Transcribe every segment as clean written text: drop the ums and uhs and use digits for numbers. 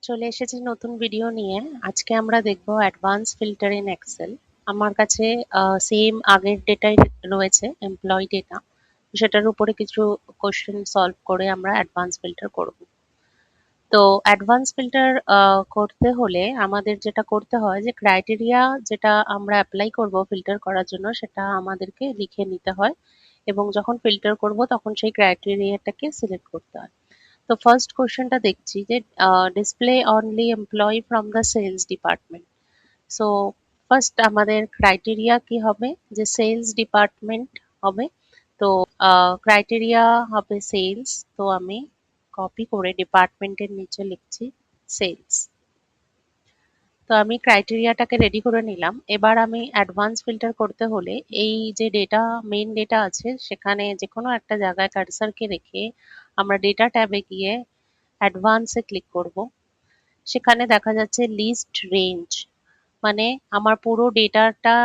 চলে এসেছি নতুন ভিডিও নিয়ে। আজকে আমরা দেখব অ্যাডভান্স ফিল্টার ইন এক্সেল। আমার কাছে সেম আগের ডেটাই রয়েছে, এমপ্লয়ি ডেটা। সেটার উপরে কিছু কোশ্চেন সলভ করে আমরা অ্যাডভান্স ফিল্টার করব। তো অ্যাডভান্স ফিল্টার করতে হলে আমাদের যেটা করতে হয় যে ক্রাইটেরিয়া যেটা আমরা অ্যাপ্লাই করব ফিল্টার করার জন্য সেটা আমাদেরকে লিখে নিতে হয়, এবং যখন ফিল্টার করব তখন সেই ক্রাইটেরিয়াটাকে সিলেক্ট করতে হয়। তো ফার্স্ট কোশ্চেনটা দেখছি যে display only employee from the sales department. So first আমাদের ক্রাইটেরিয়া কি হবে, যে সেলস ডিপার্টমেন্ট হবে। তো ক্রাইটেরিয়া হবে সেলস, তো আমি কপি করে ডিপার্টমেন্টের নিচে লিখছি সেলস। তো আমি ক্রাইটেরিয়াটাকে রেডি করে নিলাম। এবার আমি অ্যাডভান্স ফিল্টার করতে হলে এই যে ডেটা, মেইন ডেটা আছে সেখানে যে কোনো একটা জায়গায় কার্সারকে রেখে আমরা ডেটা ট্যাবে গিয়ে অ্যাডভান্সে ক্লিক করব। সেখানে দেখা যাচ্ছে লিস্ট রেঞ্জ, মানে আমার পুরো ডেটাটা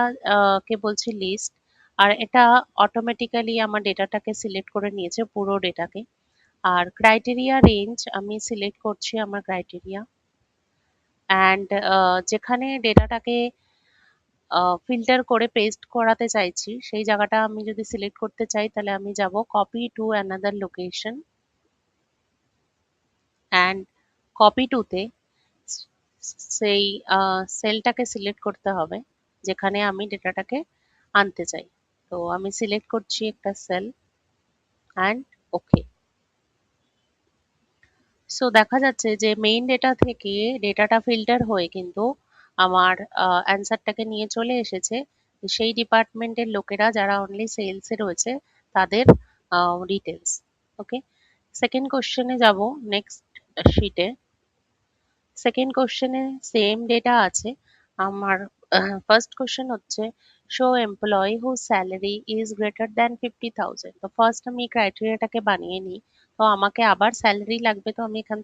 কে বলছি লিস্ট। আর এটা অটোমেটিক্যালি আমার ডেটাটাকে সিলেক্ট করে নিয়েছে, পুরো ডেটাকে। আর ক্রাইটেরিয়া রেঞ্জ আমি সিলেক্ট করছি আমার ক্রাইটেরিয়া। অ্যান্ড যেখানে ডেটাটাকে ফিল্টার করে পেস্ট করাতে চাইছি সেই জায়গাটা আমি যদি সিলেক্ট করতে চাই তাহলে আমি যাব copy to another location, and copy টুতে সেই সেলটাকে সিলেক্ট করতে হবে যেখানে আমি ডেটাটাকে আনতে চাই। তো আমি সিলেক্ট করছি একটা সেল অ্যান্ড ওকে। সো দেখা যাচ্ছে যে মেইন ডেটা থেকে ডেটাটা ফিল্টার হয়ে কিন্তু আমার অ্যান্সারটাকে নিয়ে চলে এসেছে সেই ডিপার্টমেন্টের লোকেরা যারা অনলি সেলসে রয়েছে তাদের ডিটেলস। ওকে, সেকেন্ড কোশ্চেনে যাব, নেক্সট শিটে। সেকেন্ড কোশ্চেনে সেম ডেটা আছে আমার। ফার্স্ট কোশ্চেন হচ্ছে show employee who salary is greater than 50,000। তো ফার্স্ট আমি ক্রাইটেরিয়াটাকে বানিয়ে নিই। তো আমাকে আবার স্যালারি লাগবে, তো আমি এখানে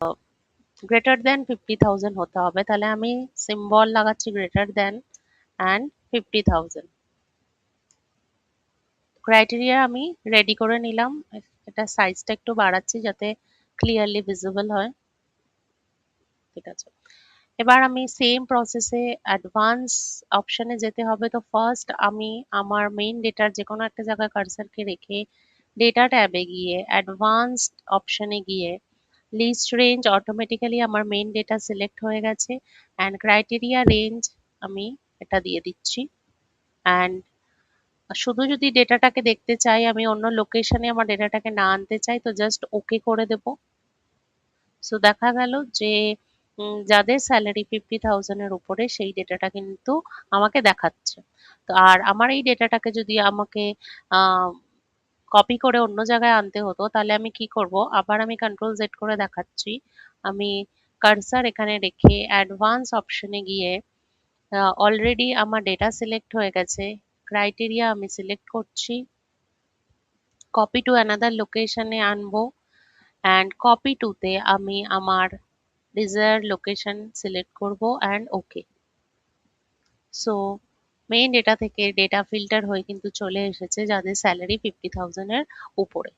গ্রেটার দ্যান 50,000 হতে হবে, তাহলে আমি সিম্বল লাগাচ্ছি গ্রেটার দ্যান অ্যান্ড 50,000। ক্রাইটেরিয়া আমি রেডি করে নিলাম। এটা সাইজটা একটু বাড়াচ্ছি যাতে ক্লিয়ারলি ভিজিবল হয়। ঠিক আছে, এবার আমি সেম প্রসেসে অ্যাডভান্স অপশনে যেতে হবে। তো ফার্স্ট আমি আমার মেইন ডেটার যে কোনো একটা জায়গায় কার্সারকে রেখে ডেটা ট্যাবে গিয়ে অ্যাডভান্সড অপশনে গিয়ে লিস্ট রেঞ্জ, অটোমেটিক্যালি আমার মেইন ডেটা সিলেক্ট হয়ে গেছে, অ্যান্ড ক্রাইটেরিয়া রেঞ্জ আমি এটা দিয়ে দিচ্ছি। অ্যান্ড শুধু যদি ডেটাটাকে দেখতে চাই, আমি অন্য লোকেশনে আমার ডেটাটাকে না আনতে চাই, তো জাস্ট ওকে করে দেবো। সো দেখা গেল যে যাদের স্যালারি 50,000 এর উপরে সেই ডেটাটা কিন্তু আমাকে দেখাচ্ছে। তো আর আমার এই ডেটাটাকে যদি আমাকে কপি করে অন্য জায়গায় আনতে হতো তাহলে আমি কি করব, আবার আমি কন্ট্রোল জেড করে দেখাচ্ছি। আমি কার্সার এখানে রেখে অ্যাডভান্স অপশনে গিয়ে অলরেডি আমার ডেটা সিলেক্ট হয়ে গেছে, ক্রাইটেরিয়া আমি সিলেক্ট করছি, কপি টু অ্যানাদার লোকেশনে আনবো, অ্যান্ড কপি টুতে আমি আমার ডিজায়ার লোকেশন সিলেক্ট করব and okay. So main data থেকে ডেটা ফিল্টার হয়ে কিন্তু চলে এসেছে যাদের স্যালারি 50,000 এর উপরে।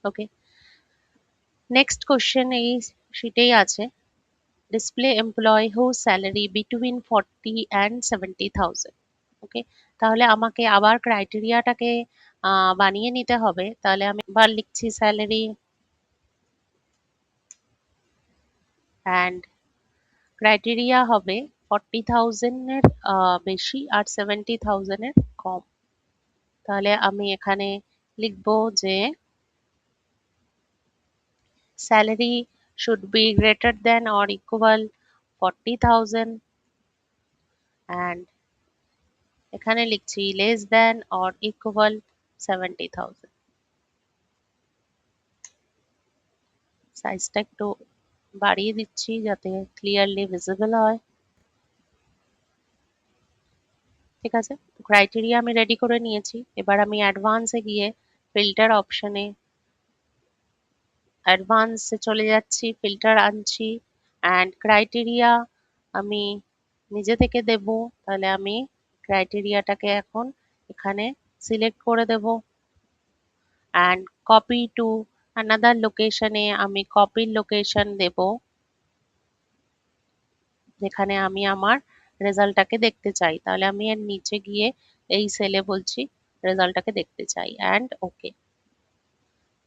ওকে, নেক্সট কোশ্চেন এই শিটেই আছে, display employ who salary between 40 and 70,000। Okay, তাহলে আমাকে আবার ক্রাইটেরিয়াটাকে বানিয়ে নিতে হবে। তাহলে আমি আবার লিখছি স্যালারি অ্যান্ড ক্রাইটেরিয়া হবে 40,000 এর বেশি আর 70,000 এর কম। তাহলে আমি এখানে লিখব যে salary should be greater than or equal 40,000, and এখানে লিখছি লেস দেন অর ইকুয়াল 70,000। সাইজটা একটু বাড়িয়ে দিচ্ছি যাতে ক্লিয়ারলি ভিজিবল হয়। ঠিক আছে, ক্রাইটেরিয়া আমি রেডি করে নিয়েছি। এবার আমি অ্যাডভান্সে গিয়ে ফিল্টার অপশনে অ্যাডভান্সে চলে যাচ্ছি, ফিল্টার আনছি, অ্যান্ড ক্রাইটেরিয়া আমি নিজে থেকে দেব। তাহলে আমি ক্রাইটেরিয়াটাকে এখন এখানে সিলেক্ট করে দেব, অ্যান্ড কপি টু অ্যানাদার লোকেশনে আমি কপির লোকেশন দেব, যেখানে আমি আমার রেজাল্টটাকে দেখতে চাই, তাহলে আমি এর নিচে গিয়ে এই সেলে বলছি রেজাল্টটাকে দেখতে চাই অ্যান্ড ওকে।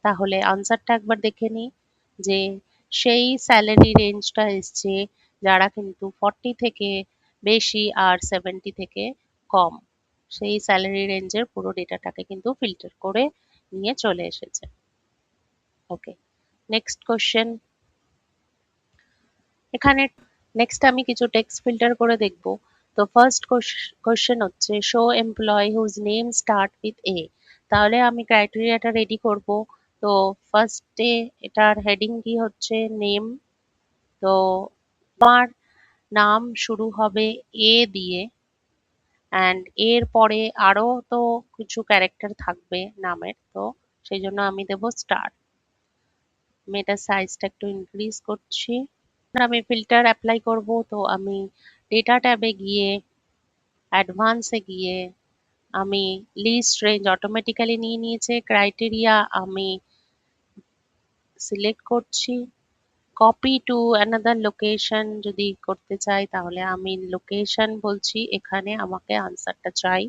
তাহলে আনসারটা একবার দেখে নিই যে সেই স্যালারি রেঞ্জটা এসছে যারা কিন্তু 40 থেকে বেশি আর 70 থেকে কম, সেই স্যালারি রেঞ্জের পুরো ডেটাটাকে কিন্তু ফিল্টার করে নিয়ে চলে এসেছে। Okay, next question. এখানে নেক্সট আমি কিছু টেক্সট ফিল্টার করে দেখব। তো ফার্স্ট কোশ্চেন হচ্ছে show employee whose name start with A. তাহলে আমি ক্রাইটেরিয়াটা রেডি করব। তো ফার্স্টে এটার হেডিং কি হচ্ছে নেম। তো আমার নাম শুরু হবে এ দিয়ে অ্যান্ড এর পরে আরো তো কিছু ক্যারেক্টার থাকবে নামের, তো সেই জন্য আমি দেব স্টার। আমি এটার সাইজটা একটু ইনক্রিজ করছি। আমি ফিল্টার অ্যাপ্লাই করব, তো আমি ডেটা ট্যাবে গিয়ে অ্যাডভান্সে গিয়ে আমি লিস্ট রেঞ্জ অটোমেটিক্যালি নিয়ে নিয়েছে, ক্রাইটেরিয়া আমি সিলেক্ট করছি। কপি টু অ্যানাদার লোকেশন যদি করতে চাই তাহলে আমি লোকেশন বলছি, এখানে আমাকে আনসারটা চাই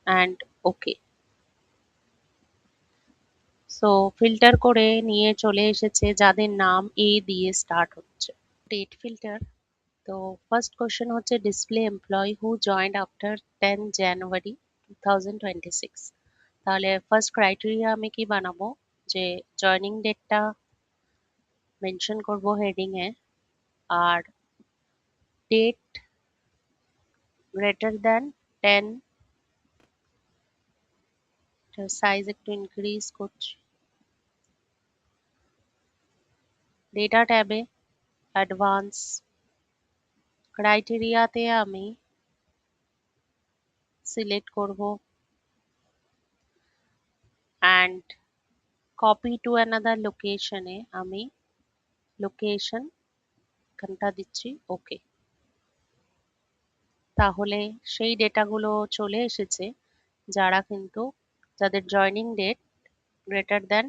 অ্যান্ড ওকে। সো ফিল্টার করে নিয়ে চলে এসেছে যাদের নাম এ দিয়ে স্টার্ট হচ্ছে। Date filter. তো ফার্স্ট কোশ্চেন হচ্ছে display employee who joined after 10 January 2026। তাহলে ফার্স্ট ক্রাইটেরিয়া আমি কি বানাবো, যে জয়নিং ডেটটা মেনশন করব হেডিং এ, আর ডেট গ্রেটার দ্যান 10, সাইজ একটু ইনক্রিজ করছি। ডেটা ট্যাবে অ্যাডভান্স ক্রাইটেরিয়াতে আমি সিলেক্ট করব অ্যান্ড কপি টু অ্যানাদার লোকেশনে আমি লোকেশন এখানটা দিচ্ছি ওকে। তাহলে সেই ডেটাগুলো চলে এসেছে যারা কিন্তু যাদের joining date greater than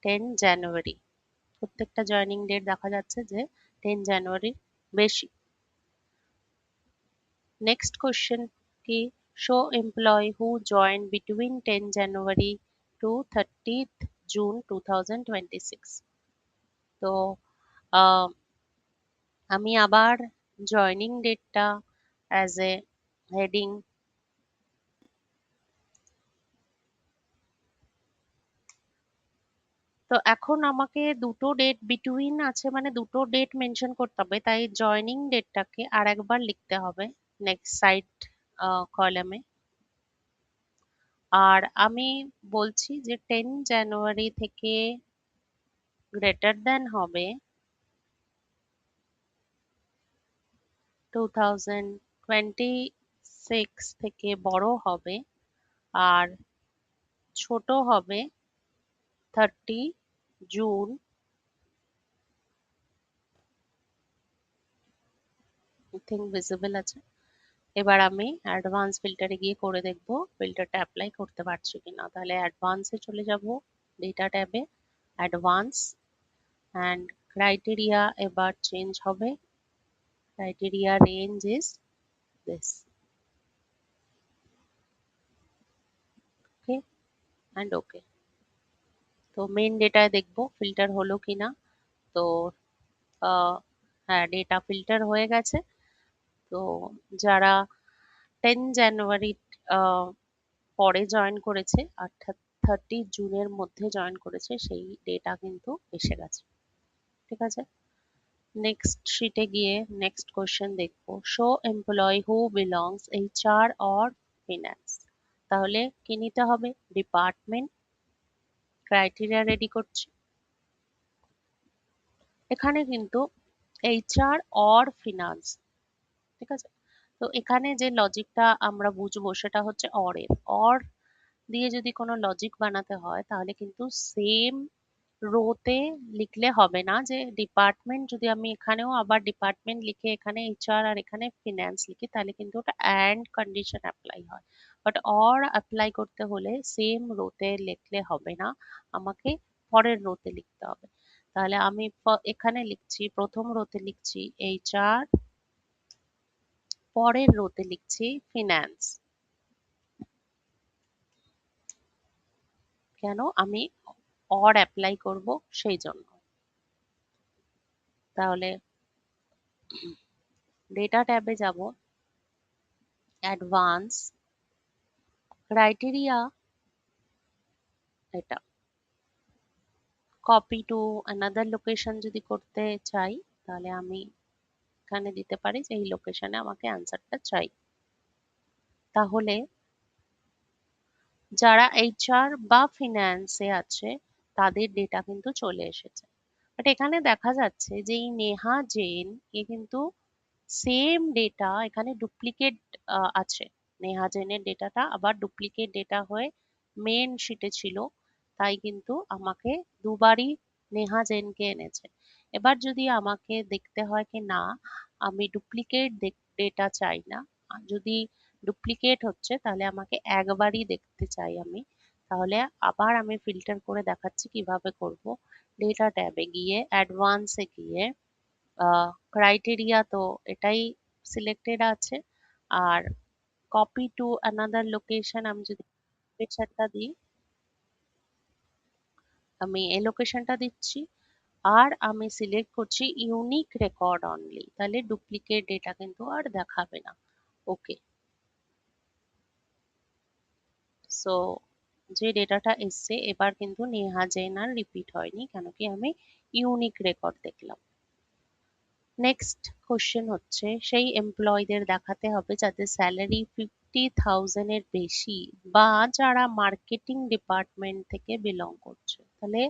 10 January. প্রত্যেকটা জয়নিং ডেট দেখা যাচ্ছে যে 10 জানুয়ারির বেশি। নেক্সট কোশ্চেন কি, show employee who join between 10 January to 30th June 2026। তো আহ, আমি আবার জয়নিং ডেটটা অ্যাজ এ হেডিং। তো এখন আমাকে দুটো ডেট বিটুইন আছে, মানে দুটো ডেট মেনশন করতে হবে, তাই জয়নিং ডেটটাকে আর একবার লিখতে হবে নেক্সট সাইড কলামে। আর আমি বলছি যে 10 জানুয়ারি থেকে গ্রেটার দেন হবে 2026 থেকে বড় হবে, আর ছোট হবে 30 জুন। আই থিঙ্ক ভিজিবল আছে। এবার আমি অ্যাডভান্স ফিল্টারে গিয়ে করে দেখব ফিল্টারটা অ্যাপ্লাই করতে পারছি কিনা। তাহলে অ্যাডভান্সে চলে যাব, ডেটা ট্যাবে অ্যাডভান্স অ্যান্ড ক্রাইটেরিয়া এবার চেঞ্জ হবে, criteria range is this okay and okay. তো মেন ডেটায় দেখব ফিল্টার হলো কিনা। তো হ্যাঁ, ডেটা ফিল্টার হয়ে গেছে। তো যারা 10 জানুয়ারি পরে জয়েন করেছে অর্থাৎ 30 জুনের মধ্যে জয়েন করেছে সেই ডেটা কিন্তু এসে গেছে। ঠিক আছে, নেক্সট শিটে গিয়ে নেক্সট কোশ্চেন দেখবো, show employee who belongs HR or finance. তাহলে কি নিতে হবে, ডিপার্টমেন্ট। ক্রাইটেরিয়া রেডি করছি, এখানে কিন্তু এইচআর অর ফিনান্স। ঠিক আছে, তো এখানে যে লজিকটা আমরা বুঝবো সেটা হচ্ছে অর এর। অর দিয়ে যদি কোনো লজিক বানাতে হয় তাহলে কিন্তু সেম রোতে লিখলে হবে না, যে ডিপার্টমেন্ট যদি আমি এখানেও আবার ডিপার্টমেন্ট লিখে এখানে এইচআর আর এখানে ফিনান্স লিখি তাহলে কিন্তু ওটা অ্যান্ড কন্ডিশন অ্যাপ্লাই হয়। বাট অর অ্যাপ্লাই করতে হলে সেম রোতে লিখলে হবে না, আমাকে পরের রোতে লিখতে হবে। তাহলে আমি এখানে লিখছি, প্রথম রোতে লিখছি এইচআর পরের রোতে লিখছি ফিন্যান্স। কেন? আমি অর অ্যাপ্লাই করব সেই জন্য। তাহলে ডেটা ট্যাবে যাব, অ্যাডভান্স, ক্রাইটেরিয়া, এটা কপি টু অ্যানাদার লোকেশন যদি করতে চাই তাহলে আমি এখানে দিতে পারি যে এই লোকেশনে আমাকে অ্যান্সারটা চাই। তাহলে যারা এইচআর বা ফিন্যান্সে আছে তাদের ডেটা কিন্তু চলে এসেছে। বাট এখানে দেখা যাচ্ছে যে এই নেহা জেন এ কিন্তু সেম ডেটা এখানে ডুপ্লিকেট আছে। নেহা জেনের ডেটাটা আবার ডুপ্লিকেট ডেটা হয়ে মেন শিটে ছিল, তাই কিন্তু আমাকে দুবারই নেহা জেনকে এনেছে। এবার যদি আমাকে দেখতে হয় কি না আমি ডুপ্লিকেট ডেটা চাই না, যদি ডুপ্লিকেট হচ্ছে তাহলে আমাকে একবারই দেখতে চাই আমি, তাহলে আবার আমি ফিল্টার করে দেখাচ্ছি কিভাবে করব। ডেটা ট্যাবে গিয়ে অ্যাডভান্সে গিয়ে ক্রাইটেরিয়া তো এটাই সিলেক্টেড আছে, আর কপি টু অ্যানাদার লোকেশন আমি যদি লোকেশনটা দিই, আমি এই লোকেশনটা দিচ্ছি আর আমি সিলেক্ট করছি ইউনিক রেকর্ড অনলি, তাহলে ডুপ্লিকেট ডেটা কিন্তু আর দেখাবে না। ওকে, সো যে ডেটাটা এসছে এবার কিন্তু নেহা জেন আর রিপিট হয়নি, কেন কি আমি ইউনিক রেকর্ড দেখলাম। নেক্সট কোশ্চেন হচ্ছে সেই এমপ্লয়ীদের দেখাতে হবে যাদের স্যালারি 50,000 এর বেশি বা যারা মার্কেটিং ডিপার্টমেন্ট থেকে বিলং করছে। তাহলে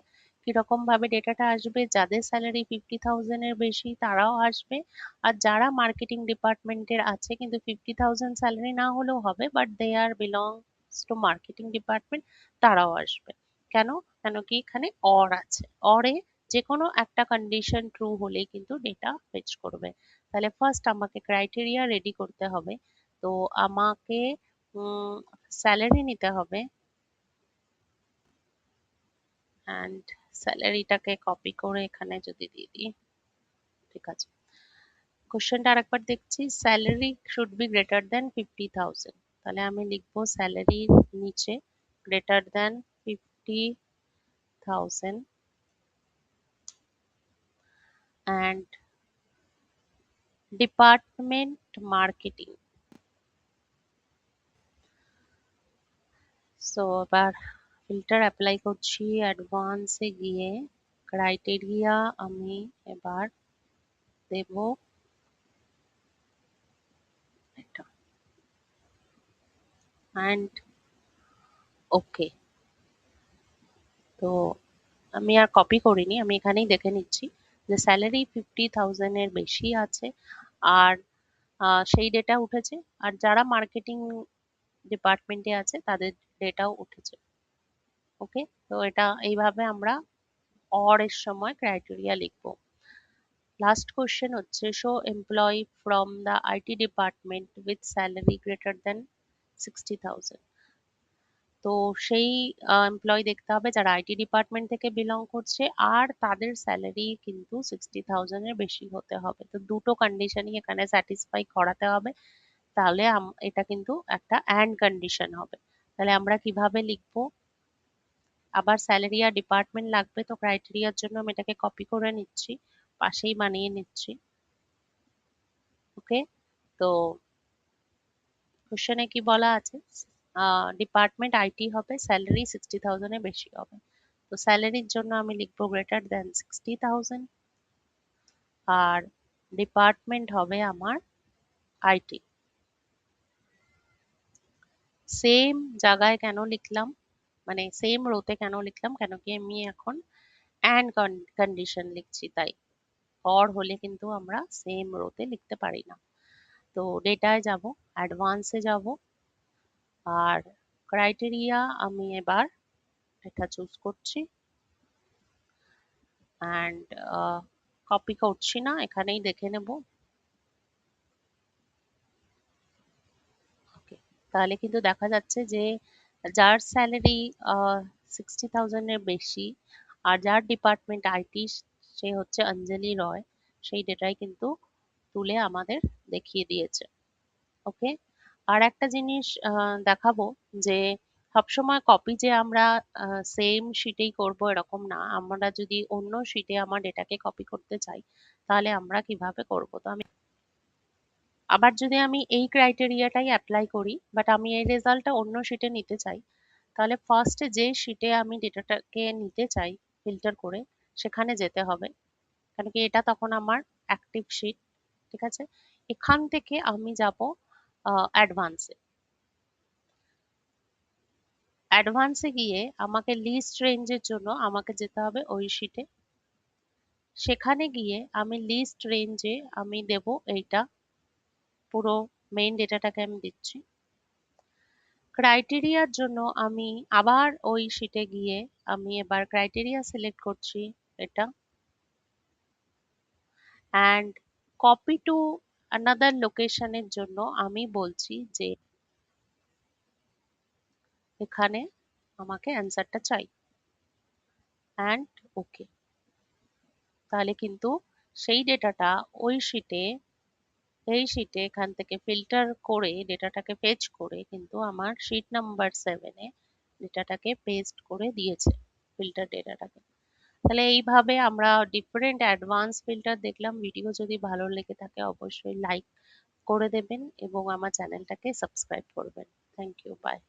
কিরকম ভাবে ডেটাটা আসবে? যাদের স্যালারি 50,000 এর বেশি তারাও আসবে, আর যারা মার্কেটিং ডিপার্টমেন্টের আছে কিন্তু 50,000 স্যালারি না হলেও হবে but they are belongs to marketing department, তারাও আসবে। কেন? কেন কি এখানে অর আছে, অরে যে কোনো একটা কন্ডিশন ট্রু হলেই কিন্তু ডেটা ফেচ করবে। তাহলে ফার্স্ট আমাকে ক্রাইটেরিয়া রেডি করতে হবে। তো আমাকে স্যালারি নিতে হবে, অ্যান্ড স্যালারিটাকে কপি করে এখানে যদি দিয়ে দিই, ঠিক আছে। কোশ্চেনটা আরেকবার দেখছি, salary should be greater than 50,000, তাহলে আমি লিখবো স্যালারির নিচে greater than 50,000 and department marketing. So এবার ফিল্টার অ্যাপ্লাই করছি, অ্যাডভান্সে গিয়ে ক্রাইটেরিয়া আমি এবার দেব এটা, অ্যান্ড ওকে। তো আমি আর কপি করিনি, আমি এখানেই দেখে নিচ্ছি যে স্যালারি 50,000 এর বেশি আছে, আর সেই ডেটা উঠেছে, আর যারা মার্কেটিং ডিপার্টমেন্টে আছে তাদের ডেটাও উঠেছে। ওকে, তো এটা এইভাবে আমরা অর এর সময় ক্রাইটেরিয়া লিখবো। লাস্ট কোশ্চেন হচ্ছে show employee from the IT department with salary greater than 60,000। তো সেই এমপ্লয়ি দেখতে হবে যারা আইটি ডিপার্টমেন্ট থেকে বিলং করছে আর তাদের স্যালারি কিন্তু 60,000 এর বেশি হতে হবে। তো দুটো কন্ডিশনই এখানে স্যাটিসফাই করাতে হবে, তাহলে এটা কিন্তু একটা অ্যান্ড কন্ডিশন হবে। তাহলে আমরা কিভাবে লিখবো? আবার স্যালারি আর ডিপার্টমেন্ট লাগবে, তো ক্রাইটেরিয়ার জন্য আমি এটাকে কপি করে নিচ্ছি, পাশেই বানিয়ে নিচ্ছি। ওকে, তো কোশ্চেনে কি বলা আছে? ডিপার্টমেন্ট আইটি হবে, স্যালারি 60,000 এর বেশি হবে। তো স্যালারির জন্য আমি লিখবো গ্রেটার দেন 60,000, আর ডিপার্টমেন্ট হবে আমার আইটি। সেম জায়গায় কেন লিখলাম, মানে সেম রোতে কেন লিখলাম, কেন কি আমি এখন অ্যান্ড কন্ডিশন লিখছি, তাই অর হলে কিন্তু আমরা সেম রোতে লিখতে পারি না। তো ডেটায় যাব, অ্যাডভান্সে যাব, আর ক্রাইটেরিয়া আমি এবার এটা চুজ করছি, অ্যান্ড কপি করছি না, এখানেই দেখে নেব। ওকে, তাহলে কিন্তু দেখা যাচ্ছে যে যার স্যালারি 60,000 এর বেশি আর যার ডিপার্টমেন্ট আইটি সে হচ্ছে অঞ্জলি রয়, সেই ডেটাই কিন্তু তুলে আমাদের দেখিয়ে দিয়েছে। ওকে। আর একটা জিনিস দেখাবো যে সবসময় কপি যে আমরা সেম শিটেই করব এরকম না। আমরা যদি অন্য শিটে আমার ডেটাকে কপি করতে চাই তাহলে আমরা কিভাবে করব? তো আবার যদি আমি এই ক্রাইটেরিয়াটাই অ্যাপ্লাই করি বাট আমি এই রেজাল্টটা অন্য শিটে নিতে চাই, তাহলে ফার্স্টে যে শিটে আমি ডেটাটাকে নিতে চাই ফিল্টার করে সেখানে যেতে হবে। কারণ কি এটা তখন আমার অ্যাক্টিভ শিট। ঠিক আছে? এখান থেকে আমি যাব অ্যাডভান্সে। অ্যাডভান্সে গিয়ে আমাকে লিস্ট রেঞ্জের জন্য আমাকে যেতে হবে ওই শিটে। সেখানে গিয়ে আমি লিস্ট রেঞ্জে আমি দেব এইটা, পুরো মেইন ডেটাটাকে আমি দিচ্ছি। ক্রাইটেরিয়ার জন্য আমি আবার ওই শিটে গিয়ে আমি এবার ক্রাইটেরিয়া সিলেক্ট করছি এটা, অ্যান্ড কপি টু অ্যানাদার লোকেশনের জন্য আমি বলছি যে এখানে আমাকে অ্যান্সারটা চাই, অ্যান্ড ওকে। তাহলে কিন্তু সেই ডেটাটা ওই শিটে, এই শিটে এখান থেকে ফিল্টার করে ডেটাটাকে ফেচ করে কিন্তু আমার শিট নাম্বার 7 এ ডেটাটাকে পেস্ট করে দিয়েছে, ফিল্টার ডেটাটাকে। তাহলে এইভাবে আমরা ডিফারেন্ট অ্যাডভান্স ফিল্টার দেখলাম। ভিডিও যদি ভালো লেগে থাকে অবশ্যই লাইক করে দেবেন এবং আমার চ্যানেলটাকে সাবস্ক্রাইব করবেন। Thank you, by.